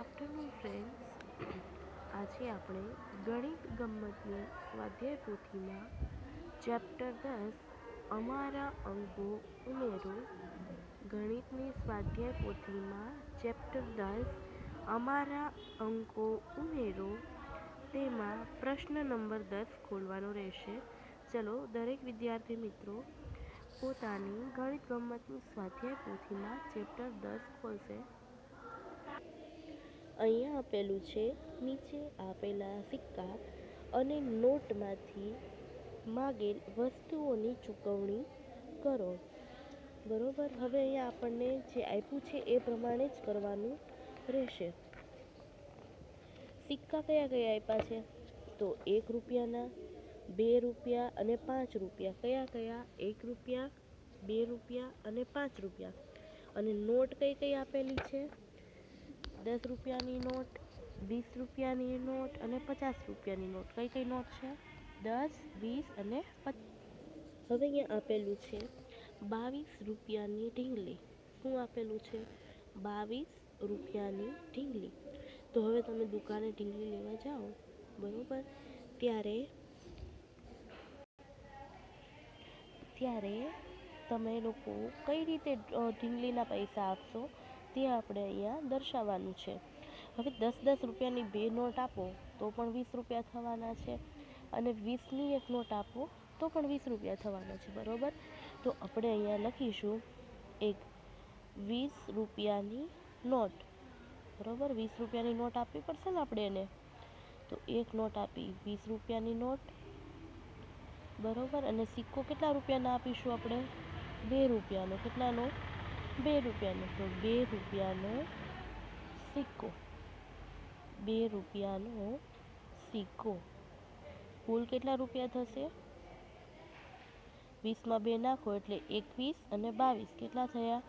Afternoon friends, આજે આપણે ગણિત ગમ્મતની સ્વાધ્યાય પોથીમાં ચેપ્ટર 10 અમારા અંકો ઉમેરો. ગણિતની સ્વાધ્યાય પોથીમાં ચેપ્ટર 10 અમારા અંકો ઉમેરો તેમાં પ્રશ્ન નંબર 10 ખોલવાનો રહેશે. ચલો, દરેક વિદ્યાર્થી મિત્રો પોતાની ગણિત ગમ્મતની સ્વાધ્યાય પોથીમાં ચેપ્ટર 10 ખોલશે. અહીંયા આપેલું છે, નીચે આપેલા સિક્કા અને નોટમાંથી માગેલ વસ્તુઓની ચૂકવણી કરો. બરોબર, હવે અહીંયા આપણને જે આપ્યું છે એ પ્રમાણે જ કરવાનું રહેશે. સિક્કા કયા કયા આપ્યા છે? તો 1 રૂપિયાના, 2 રૂપિયા અને 5 રૂપિયા. કયા કયા? 1 રૂપિયા, 2 રૂપિયા અને 5 રૂપિયા. અને નોટ કઈ કઈ આપેલી છે? 10 રૂપિયાની નોટ, 20 રૂપિયાની નોટ અને 50 રૂપિયાની નોટ. કઈ કઈ નોટ છે? 10, 20 અને 50. હવે અહીંયા આપેલું છે 22 રૂપિયાની ઢીંગલી. શું આપેલું છે? 22 રૂપિયાની ઢીંગલી. તો હવે તમે દુકાને ઢીંગલી લેવા જાઓ, બરોબર, ત્યારે તમે લોકો કઈ રીતે ઢીંગલીના પૈસા આપશો તે આપણે અહીંયા દર્શાવવાનું છે. હવે 10-10 રૂપિયાની બે નોટ આપો તો પણ 20 રૂપિયા થવાના છે, અને 20ની એક નોટ આપો તો પણ 20 રૂપિયા થવાના છે, બરોબર. તો આપણે અહીંયા લખીશું એક 20 રૂપિયાની નોટ, બરોબર. 20 રૂપિયાની નોટ આપવી પડશે ને આપણે એને, તો એક નોટ આપી 20 રૂપિયાની નોટ, બરોબર. અને સિક્કો કેટલા રૂપિયાનો આપીશું આપણે? 2 રૂપિયાનો. કેટલાનો? 2 રૂપિયાનો. તો 2 રૂપિયાનો સિક્કો, 2 રૂપિયાનો સિક્કો. કુલ કેટલા રૂપિયા થશે? 20માં 2 નાખો એટલે 21 અને 22. કેટલા થયા?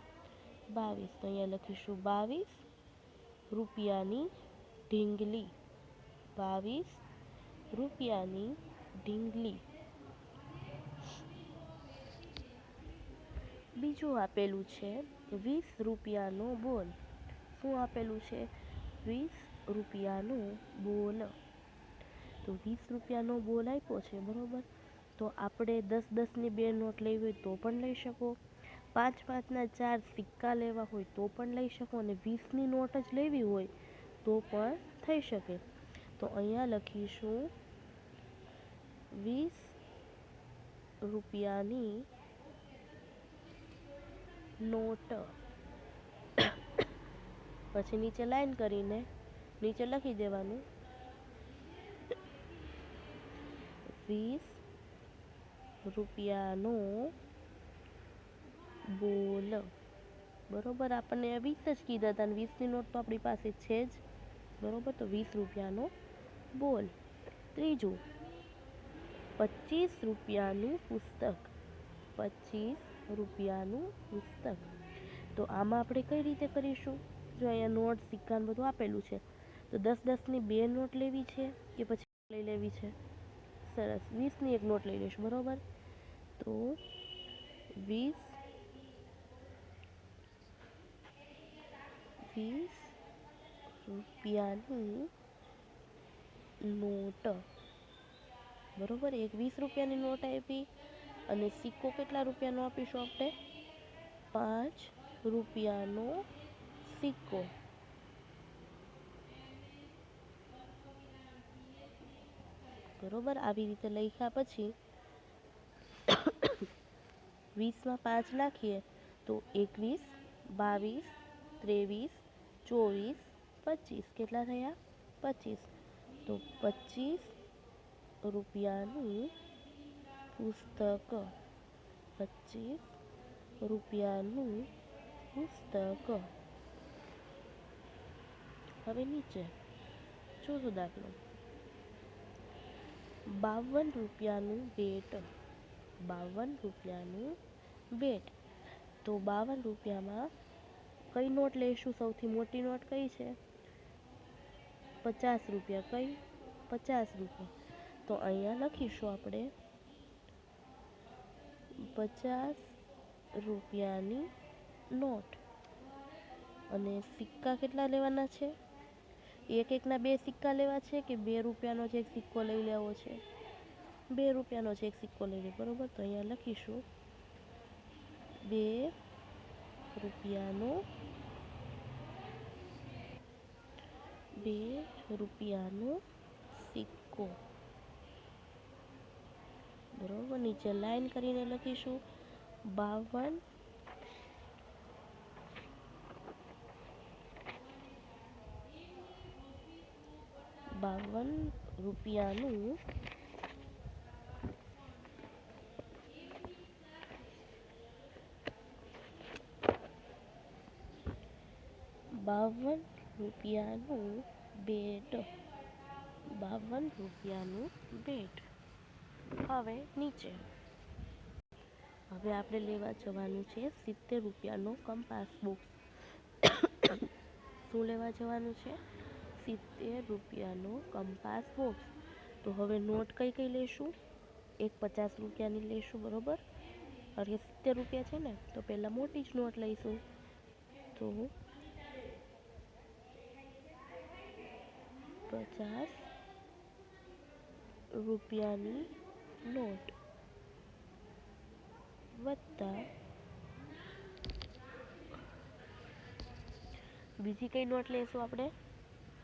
22. તો અહીંયા લખીશું 22 રૂપિયાની ઢીંગલી. 22 રૂપિયાની ઢીંગલી. બીજું આપેલું છે 20 રૂપિયાનો બોલ. શું આપેલું છે? 20 રૂપિયાનો બોલ. તો 20 રૂપિયાનો બોલ આપ્યો છે, બરોબર. તો આપણે 10-10ની બે નોટ લેવી હોય તો પણ લઈ શકો, 5-5ના 4 સિક્કા લેવા હોય તો પણ લઈ શકો, અને 20ની નોટ જ લેવી હોય તો પણ થઈ શકે. તો અહીંયા લખીશું 20 રૂપિયાની નોટ. પછી નીચે લાઈન કરીને નીચે લખી દેવાનું 20 રૂપિયાનો બોલ. બરોબર, આપણને 20 જ કીધા હતા અને 20ની નોટ તો આપણી પાસે છે જ, બરોબર. તો 20 રૂપિયાનો બોલ. ત્રીજું 25 રૂપિયાનું પુસ્તક. 25 રૂપિયાનું પુસ્તક. તો આમાં આપણે કઈ રીતે કરીશું? જો અહીંયા નોટ, સિક્કા ને બધું આપેલું છે, તો 10-10ની બે નોટ લેવી છે કે પછી લઈ લેવી છે? સરસ, 20ની એક નોટ લઈ લઈશું, બરોબર. તો 20 રૂપિયાની નોટ, બરોબર. એક 20 રૂપિયાની નોટ આપી, અને સિક્કો કેટલા રૂપિયાનો આપીશું આપણે? 5 રૂપિયાનો સિક્કો. બરોબર, આવી રીતે લખ્યા પછી 20માં 5 નાખીએ તો 21, 22, 23, 24, 25. કેટલા થયા? 25. તો 25 રૂપિયાનું પુસ્તક. 25 રૂપિયાનું પુસ્તક. હવે નીચે ચોથો દાખલો 52 રૂપિયાનું બેટ. 52 રૂપિયાનું બેટ. તો 52 રૂપિયામાં કઈ નોટ લઈશું? સૌથી મોટી નોટ કઈ છે? 50 રૂપિયા. કઈ? 50 રૂપિયા. તો અહીંયા લખીશું આપણે 50 રૂપિયાની નોટ. અને સિક્કા કેટલા લેવાના છે? એક એકના બે સિક્કા લેવા છે કે 2 રૂપિયાનો જ એક સિક્કો લઈ લેવો છે? 2 રૂપિયાનો જ એક સિક્કો લઈ લે, બરોબર. તો અહીંયા લખીશું 2 રૂપિયાનો 2 રૂપિયાનો સિક્કો, બરોબર. નીચે લાઈન કરીને લખીશું 52 રૂપિયાનું 2 રૂપિયાનું બેટ, 52 રૂપિયાનું બેટ. હવે નીચે આપણે લેવા જવાનું છે 70 રૂપિયાનો કંપાસ બોક્સ. શું લેવા જવાનું છે? 70 રૂપિયાનો કંપાસ બોક્સ. તો હવે નોટ કઈ કઈ લેશું? એક 50 રૂપિયાની લેશું, બરોબર. અરે 70 રૂપિયા છે ને, તો પહેલાં મોટી જ નોટ લઈશું. તો 50 રૂપિયાની નોટ વત્તા બીજી કઈ નોટ લઈશું આપણે?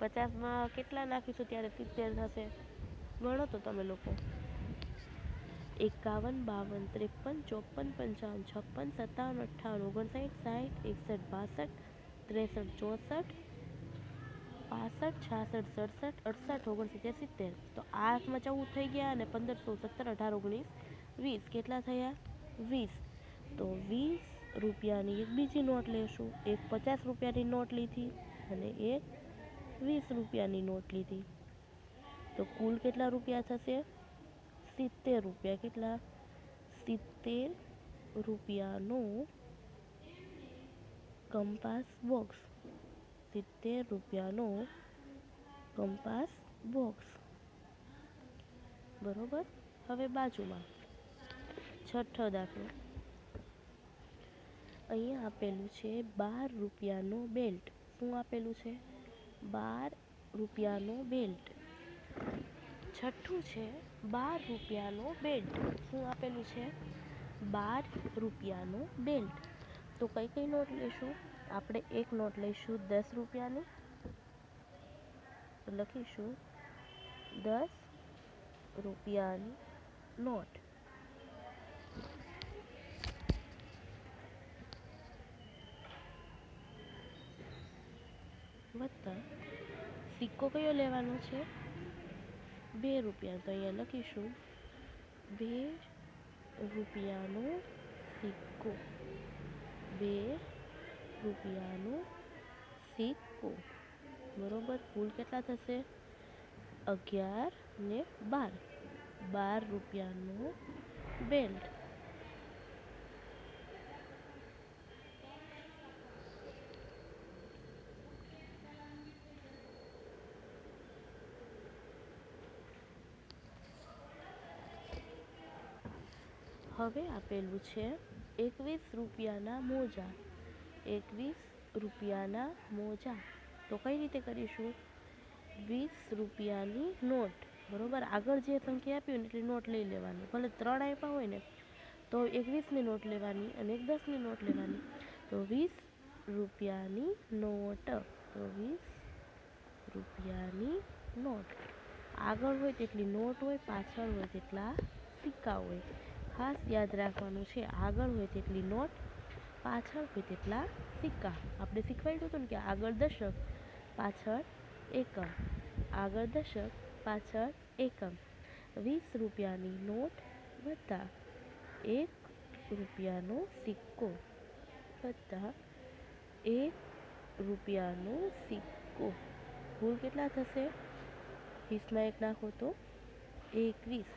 50માં કેટલા નાખીશું ત્યારે 70 થશે? ગણો તો તમે લોકો. 51, 52, 53, 54, 55, 57, 58, 59, 60, 61, 62, 63, 64, 65, 66, 67, 69, તો 8માં 14 થઈ ગયા અને 15, 16, 17, 18, 19, 20 કેટલા થયા? 20. તો 20 રૂપિયાની એક બીજી નોટ લેશું. એક 50 રૂપિયાની નોટ લીધી અને એક 20 રૂપિયાની નોટ લીધી. તો કુલ કેટલા રૂપિયા થશે? 70 રૂપિયા. કેટલા? 70 રૂપિયાનો કંપાસ બોક્સ. 70 રૂપિયાનો કંપાસ બોક્સ, બરોબર. હવે બાજુમાં છઠ્ઠો દાખલો. અહીંયા આપેલું છે 12 રૂપિયાનો બેલ્ટ. શું આપેલું છે? 12 રૂપિયાનો બેલ્ટ. છઠ્ઠું છે 12 રૂપિયાનો બેલ્ટ. શું આપેલું છે? 12 રૂપિયાનો બેલ્ટ. તો કઈ કઈ નોટ લઈશું? આપણે એક નોટ લઈશું 10 રૂપિયાની. તો લખીશું 10 રૂપિયાની નોટ વત્તા સિક્કો કયો લેવાનો છે? 2 રૂપિયા. તો અહીંયા લખીશું 2 રૂપિયાનો સિક્કો, 2 રૂપિયાનો સિક્કો, બરોબર. કુલ કેટલા થશે? 11 ને 12. 12 રૂપિયાનો બેલ્ટ. હવે આપેલું છે 21 રૂપિયાના મોજા. 21 રૂપિયાના મોજા. તો કઈ રીતે કરીશું? 20 રૂપિયાની નોટ, બરોબર. આગળ જે સંખ્યા આપી હોય ને એટલી નોટ લઈ લેવાની. ભલે 3 આપ્યા હોય ને તો એક 20ની નોટ લેવાની અને એક 10ની નોટ લેવાની. તો 20 રૂપિયાની નોટ. તો 20 રૂપિયાની નોટ. આગળ હોય તેટલી નોટ હોય, પાછળ હોય તેટલા સિક્કા હોય. ખાસ યાદ રાખવાનું છે, આગળ હોય તેટલી નોટ, પાછળ હોય તેટલા સિક્કા. આપણે શીખવાડ્યું હતું ને કે આગળ દશક, પાછળ એકમ. આગળ દશક, પાછળ એકમ. 20 રૂપિયાની નોટ વત્તા 1 રૂપિયાનો સિક્કો વત્તા 1 રૂપિયાનો સિક્કો. કુલ કેટલા થશે? 20માં 1 નાખો તો 21.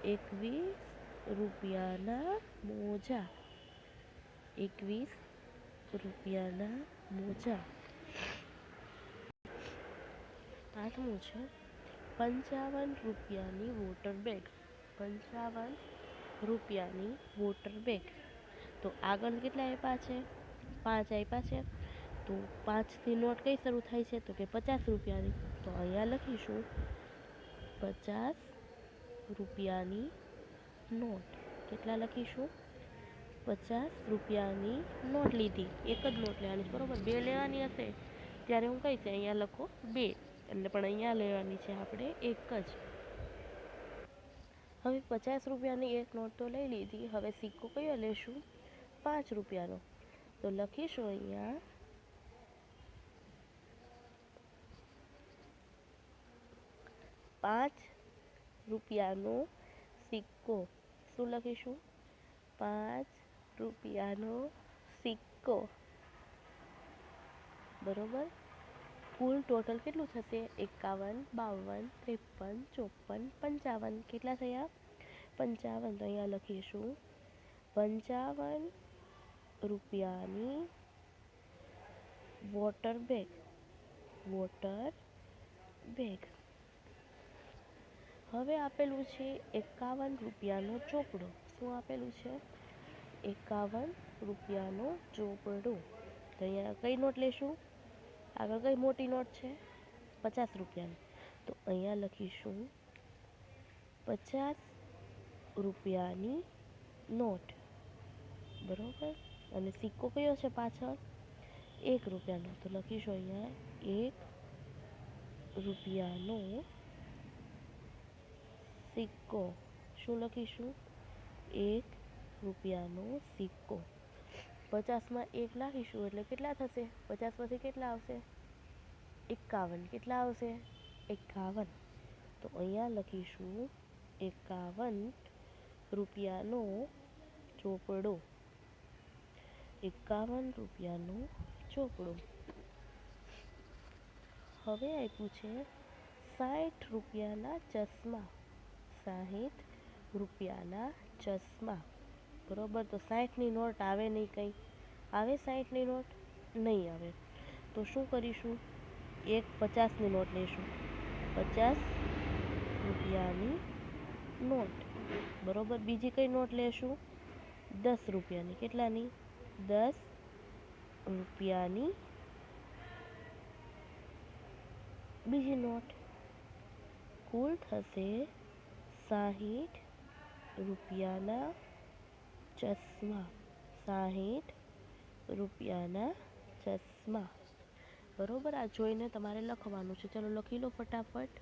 21 રૂપિયાના મોજા. 21 રૂપિયાના મોજા. આઠમું છે 55 રૂપિયાની વોટર બેગ. 55 રૂપિયાની વોટર બેગ. તો આગળ કેટલા આપ્યા છે? 5 આપ્યા છે. તો તો 5થી નોટ કઈ શરૂ થાય છે તો કે 50 રૂપિયાની, તો અહીંયા લખીશું 50 રૂપિયાની નોટ. કેટલા લખીશું? 50 રૂપિયાની નોટ લીધી. એક જ નોટ લેવાની છે બરોબર. બે લેવાની હશે ત્યારે હું કહીશ અહીંયા લખો બે, એટલે પણ અહીંયા લેવાની છે આપણે એક જ. હવે 50 રૂપિયાની એક નોટ તો લઈ લીધી. હવે સિક્કો કયો લેશું? 5 રૂપિયાનો. તો લખીશું અહીંયા 5 રૂપિયાનો સિક્કો. શું લખીશું? 5 રૂપિયાનો સિક્કો. બરોબર. કુલ ટોટલ કેટલું થશે? 51, 52, 53, 54, 55. કેટલા થયા? 55. તો અહીંયા લખીશું 55 રૂપિયાની વોટર બેગ. Water bag. હવે આપેલું છે 51 રૂપિયાનો ચોપડો. શું આપેલું છે? 51 રૂપિયાનો ચોપડો. તો અહીંયા કઈ નોટ લેશું? આગળ કઈ મોટી નોટ છે? 50 રૂપિયાની. તો અહીંયા લખીશું 50 રૂપિયાની નોટ. બરોબર. અને સિક્કો કયો છે પાછળ? 1 રૂપિયાનો. તો લખીશું અહીંયા 1 રૂપિયાનો સિક્કો. શું લખીશું? 1 રૂપિયાનો સિક્કો. 50માં 1 નાખીશું એટલે કેટલા થશે? 50માંથી કેટલા આવશે? 51. કેટલા આવશે? 51. તો અહીંયા લખીશું 51 રૂપિયાનો ચોપડો. 51 રૂપિયાનો ચોપડો. હવે આપ્યું છે 60 રૂપિયાના ચશ્મા. 60 રૂપિયાના ચશ્મા. બરોબર. તો 60ની નોટ આવે નહીં કંઈ? આવે 60ની નોટ? નહીં આવે. તો શું કરીશું? એક 50ની નોટ લઈશું. 50 રૂપિયાની નોટ. બરોબર. બીજી કઈ નોટ લેશું? 10 રૂપિયાની. કેટલાની? 10 રૂપિયાની બીજી નોટ. કુલ થશે 60 રૂપિયાના ચશ્મા. 60 રૂપિયાના ચશ્મા. બરોબર. આ જોઈને તમારે લખવાનું છે. ચલો લખી લો ફટાફટ.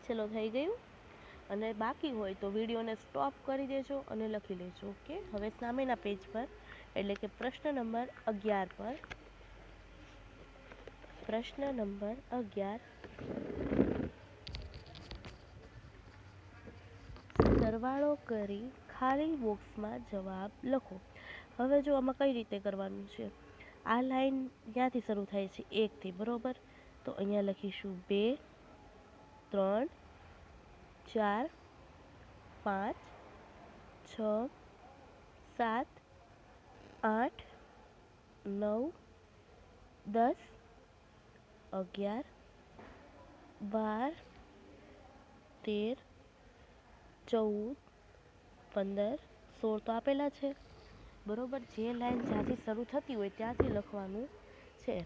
ચલો થઈ ગયું. અને બાકી હોય તો વિડીયોને સ્ટોપ કરી દેજો અને લખી લેજો. ઓકે. હવે સામેના પેજ પર એટલે કે પ્રશ્ન નંબર 11 પર. પ્રશ્ન નંબર 11. સરવાળો કરી ખાલી બોક્સમાં જવાબ લખો. હવે જો આમાં કઈ રીતે કરવાનું છે? આ લાઈન ક્યાંથી શરૂ થાય છે? 1થી. બરોબર. તો અહીંયા લખીશું 2, 3, 4, 5, 6, 7, 8, 9, 10, 11, 12, 13, 14, 15, 16 તો આપેલા છે. બરોબર. જે લાઈન જ્યાંથી શરૂ થતી હોય ત્યાંથી લખવાનું છે.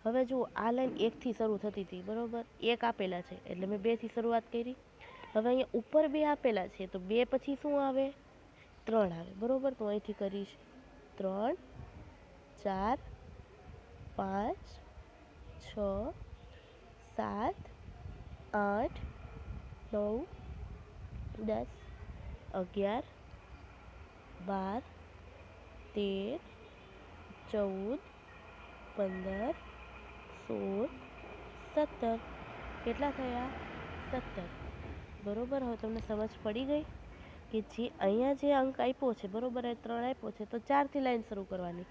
હવે જુઓ આ લાઈન 1થી શરૂ થતી હતી. બરોબર. 1 આપેલા છે એટલે મેં 2થી શરૂઆત કરી. હવે અહીંયા ઉપર 2 આપેલા છે તો 2 પછી શું આવે? 3 આવે. બરોબર. તો અહીંથી કરીશ 3, 4, 5, 6, 7, 8, 9, 10, 11, 12, 13, 14, 15, 16, 17. કેટલા થયા? 17. બરોબર. હવે તમને સમજ પડી ગઈ કે જે અહીંયા જે અંક આપ્યો છે બરોબર, એ 3 આપ્યો છે તો 4થી લાઈન શરૂ કરવાની.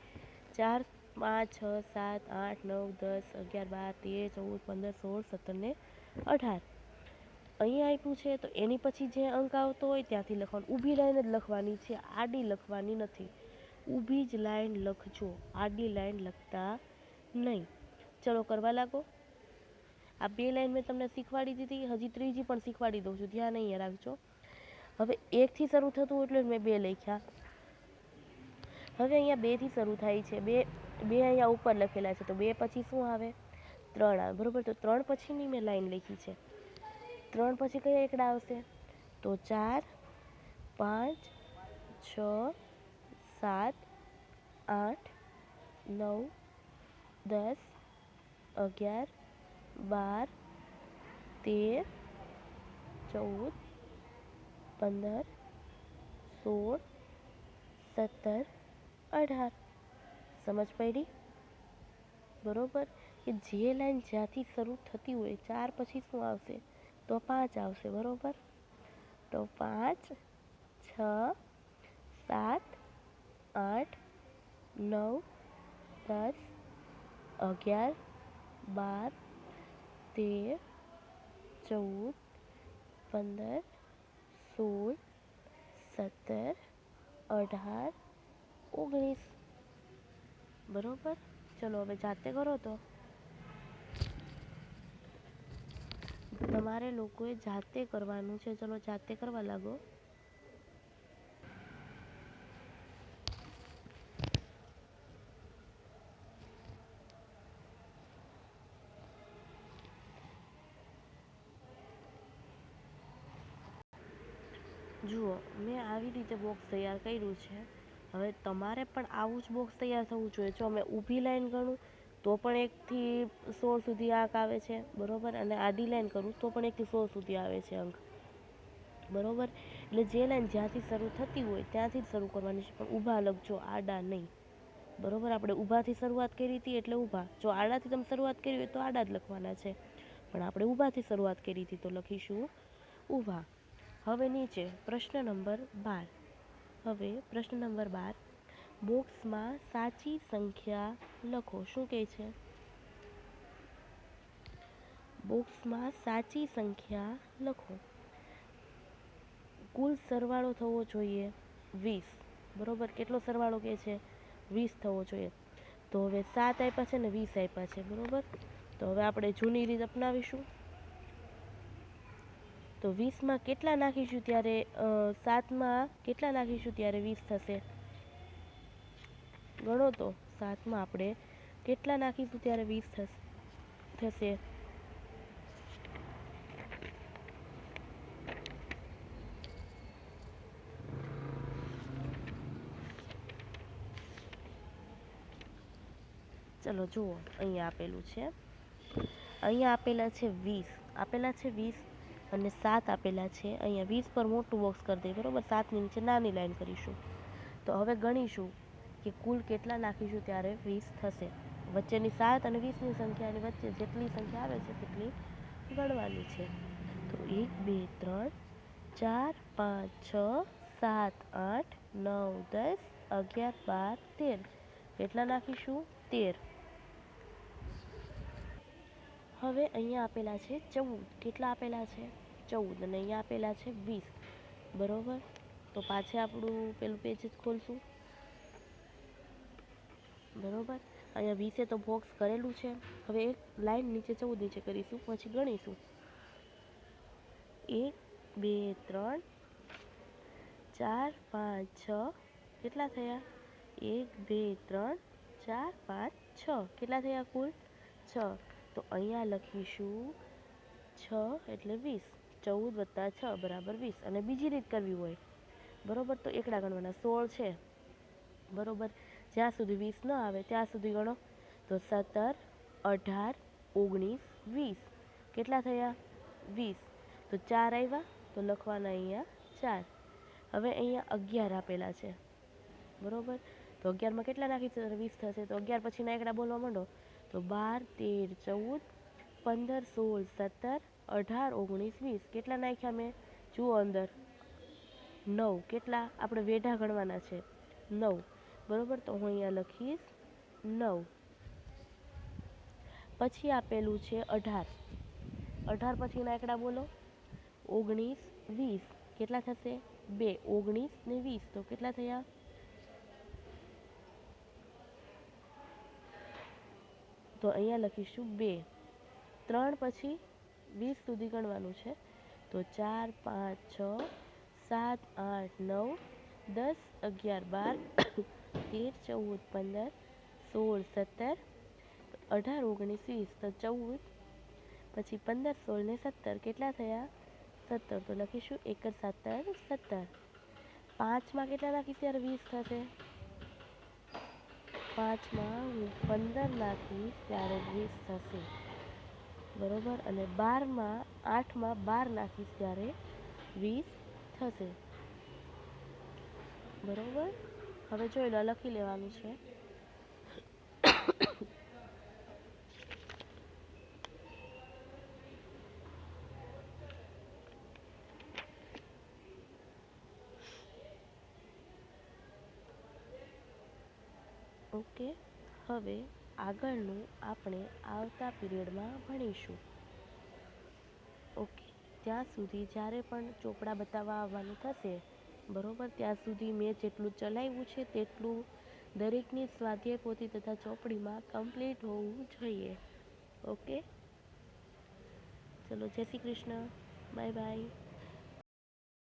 4, 5, 6, 7, 8, 9, 10, 11, 12, 13, 14, 15, 16, 17 ને 18. અહીંયા આપ્યું છે તો એની પછી જે અંક આવતો હોય ત્યાંથી લખવાનું. ઊભી લાઈન જ લખવાની છે, આડી લખવાની નથી. ઊભી જ લાઈન લખજો, આડી લાઈન લખતા નહીં. ચલો કરવા લાગો. આ 2 લાઈન મેં તમને શીખવાડી દીધી, હજી ત્રીજી પણ શીખવાડી દઉં છું, ધ્યાન અહીંયા રાખજો. હવે 1 થી શરૂ થતું એટલે મેં 2 લખ્યા. હવે અહીંયા 2 થી શરૂ થાય છે, 2 અહીંયા ઉપર લખેલા છે, તો 2 પછી શું આવે? 3 આવે, બરોબર. તો 3 પછીની મેં લાઈન લખી છે. 3 પછી કયા એકડા આવશે? તો 4, 5, 6, 7, 8, 9, 10, 11, 12, 13, 14, 15, 16, 17, 18. સમજ પડી? બરોબર. કે જે લાઈન જ્યાંથી શરૂ થતી હોય, 4 પછી શું આવશે? તો 5 આવશે, બરોબર. તો 5, 6, 7, 8, 9, 10, 11, 12, 13, 14, 15, 16, 17, 18, 19. બરોબર. ચલો હવે જાતે કરો. તો તમારે લોકોએ જાતે કરવાનું છે. ચલો જાતે કરવા લાગો. જુઓ, મેં આવી રીતે બોક્સ તૈયાર કર્યું છે. હવે તમારે પણ આવું જ બોક્સ તૈયાર થવું જોઈએ. જો અમે ઊભી લાઈન ગણું તો પણ 1 થી 16 સુધી આંક આવે છે, બરોબર. અને આડી લાઈન કરું તો પણ 1 થી 16 સુધી આવે છે અંક, બરોબર. એટલે જે લાઈન જ્યાંથી શરૂ થતી હોય ત્યાંથી જ શરૂ કરવાની છે, પણ ઊભા લખજો, આડા નહીં, બરોબર. આપણે ઊભાથી શરૂઆત કરી હતી એટલે ઊભા. જો આડાથી તમે શરૂઆત કરી હોય તો આડા જ લખવાના છે, પણ આપણે ઊભાથી શરૂઆત કરી હતી તો લખીશું ઊભા. હવે નીચે પ્રશ્ન નંબર 12. હવે પ્રશ્ન નંબર 12, બોક્સમાં સાચી સંખ્યા લખો. શું કહે છે? બોક્સમાં સાચી સંખ્યા લખો. કુલ સરવાળો થવો જોઈએ 20, બરોબર. કેટલો સરવાળો કહે છે? 20 થવો જોઈએ. તો હવે 7 આપ્યા છે ને 20 આપ્યા છે, બરોબર. તો હવે આપણે જૂની રીત અપનાવીશું. તો 20માં કેટલા નાખીશું ત્યારે 7માં કેટલા નાખીશું ત્યારે 20 થશે? ગણો તો. 7માં આપણે કેટલા નાખીશું ત્યારે 20 થશે? ચલો જુઓ, અહીંયા આપેલું છે. અહીંયા આપેલા છે 20 અને 7 આપેલા છે. અહીંયા 20 પર મોટું બોક્સ કરી દઈએ, બરોબર. 7ની નીચે નાની લાઈન કરીશું. તો હવે ગણીશું કે કુલ કેટલા નાખીશું ત્યારે 20 થશે. વચ્ચેની 7 અને 20ની સંખ્યાની વચ્ચે જેટલી સંખ્યા આવે છે તેટલી ગણવાની છે. તો 1, 2, 3, 4, 5, 6, 7, 8, 9, 10, 11, 12, 13. કેટલા નાખીશું? 13. હવે અહીંયા આપેલા છે 14. કેટલા આપેલા છે? 14. અને અહીંયા આપેલા છે 20, બરોબર. તો પાછે આપણું પેલું પેજ જ ખોલશું, બરોબર. અહીંયા 20 તો બોક્સ કરેલું છે. હવે એક લાઈન નીચે 14 નીચે કરીશું, પછી ગણીશું. 1, 2, 3, 4, 5, 6. કેટલા થયા? 1, 2, 3, 4, 5, 6. કેટલા થયા કુલ? 6. તો અહીંયા લખીશું 6 એટલે 20. 14 + 6 = 20. અને બીજી રીત કરવી હોય, બરોબર, તો એકડા ગણવાના. 16 છે, બરોબર. જ્યાં સુધી 20 ન આવે ત્યાં સુધી ગણો. તો 17, 18, 19, 20. કેટલા થયા? 20. તો 4 આવ્યા તો લખવાના અહીંયા 4. હવે અહીંયા 11 આપેલા છે, બરોબર. તો 11માં કેટલા નાખીશું તો 20 થશે. તો 11 પછીના એકડા બોલવા માંડો. તો 12, 13, 14, 15, 16, 17, 18, 19, 20. કેટલા નાખ્યા મેં? જુઓ અંદર 9. કેટલા? આપણે વેઢા ગણવાના છે, 9, બરોબર. તો હું અહીંયા લખીશ 9. પછી આપેલું છે 18. 18 પછીના એકડા બોલો. 19 20 કેટલા થશે? 2 19 ને 20 તો કેટલા થયા? તો અહીંયા લખીશું 2 3 પછી 20 સુધી ગણવાનું છે તો 4 5 6 7 8 9 10 11 12 13 14 15 16 17 18 19 20 તો 14 પછી 15 16 ને 17 કેટલા થયા? 17 તો લખીશું 1 17 17 5માં કેટલા નાખીશ ત્યારે 20 થશે? 5માં હું 15 નાખીશ ત્યારે 20 થશે બરોબર, અને 8માં 12 નાખીશ ત્યારે 20 થશે બરોબર. હવે જોઈ લો, લખી લેવાનું છે. ઓકે, હવે આગળનું આપણે આવતા પીરિયડમાં ભણીશું. ઓકે, ત્યાં સુધી જ્યારે પણ ચોપડા બતાવવા આવવાનું થશે બરોબર, ત્યાં સુધી મેં જેટલું ચલાવ્યું છે તેટલું દરેકની સ્વાધ્યાય પોથી તથા ચોપડીમાં કમ્પ્લીટ હોવું જોઈએ. ઓકે, ચલો, જય શ્રી કૃષ્ણ, બાય બાય.